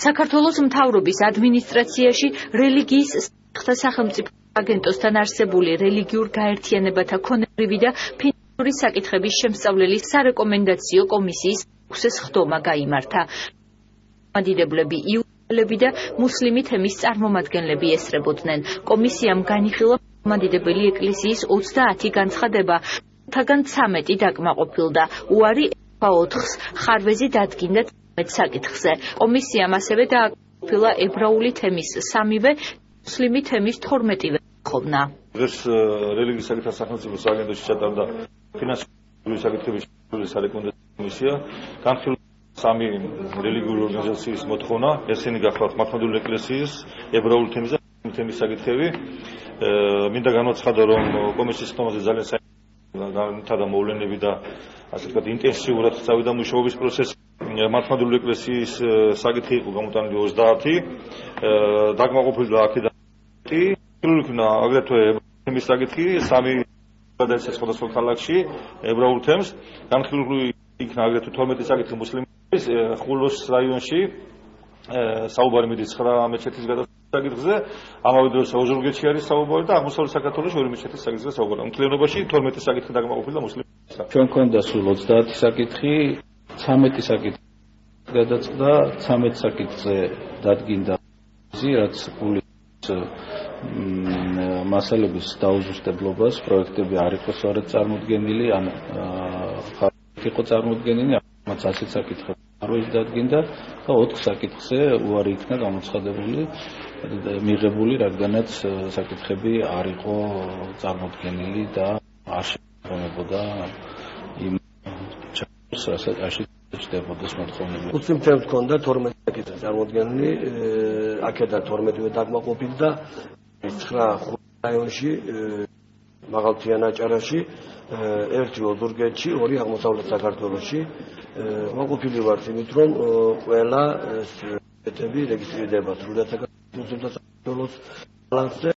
საქართველოს მთავრობის ადმინისტრაციაში რელიგიის სახელმწიფო აგენტოსთან არსებული რელიგიურ გაერთიანებათა ქონებრივი და ფინანსური საკითხების შემსწავლელი სარეკომენდაციო კომისიის 6-ეს ხდომა გაიმართა. მადიდებლები იუდეელები და მუსლიმი თემის წარმომადგენლები ესწრებოდნენ. კომისიამ განიხილა მადიდებელი ეკლესიის 30 განცხადება, თაგან 13 დაკმაყოფილდა. უარი 4-ს ხარვეზი დადგინდა 13 საკითხზე. კომისიამ ასევე დააკმაყოფილა ებრაული თემის 3-ვე, მუსლიმი თემის 12-ვე ხოვნა. დღეს რელიგიის საკითხთა სახელმწიფო აგენტოში ჩატარდა ფინანსური საკითხების სარეკომენდაციო კომისია. განხილვა 3 რელიგიური ორგანიზაციის მოთხოვნა, ესენი გახლავთ მართლმადიდებელი ეკლესიის, ებრაული თემის და მუსლიმი თემის საკითხები. მინდა განაცხადო, რომ კომისიის ხდომაზე ძალიან განვითარდა მოვლენები და ასე ვთქვათ ინტენსიურად წავიდა მუშაობის პროცესი. მართლმადიდებელი ეკლესიის საკითხი იყო გამოტანილი 30, დაკმაყოფილდა აქედან 10. იქნა აგრეთვე თემის საკითხი 3 გადაეცა სხვადასხვა ქალაქში ებრაულ თემს. განხილული იქნა აგრეთვე 12 საკითხი მუსლიმების ხულოს რაიონში საუბარი მიდის 9 მეჩეთის გადასახადის საკითხზე. ამავე დროს ოზურგეთში არის საუბარი და აღმოსავლეთ საქართველოში 2 მეჩეთის საკითხზე საუბარი. მთლიანობაში 12 საკითხი დაკმაყოფილდა მუსლიმებისა. ჩვენ გვქონდა სულ 30 საკითხი, 13 საკითხი გადაწყდა, 13 საკითხზე დადგინდა რაც გულის მასალების დაუზუსტებლობას, პროექტები არ იყო სწორედ წარმოდგენილი, ან იყო წარმოდგენილი, ამაც 100 საკითხი არ დადგინდა და 4 საკითხზე უარი იქნა გამოცხადებული, მიღებული, რადგანაც საკითხები არ იყო წარმოდგენილი და არ შეფერმებოდა იმ ჩასასადაში ჩდებოდეს მოთხოვნები. მუსლიმ თემს ჰქონდა 12 საკითხი წარმოდგენილი, აქედან 12-ვე დაკმაყოფილდა, 9 რაიონში, მაღალმთიან აჭარაში, 1 ოზურგეთში, 2 აღმოსავლეთ საქართველოში. მოყოფილი ვართ იმით, რომ ყველა ეს ეტები რეგისტრირდება სრულად საქართველოს ბალანსზე.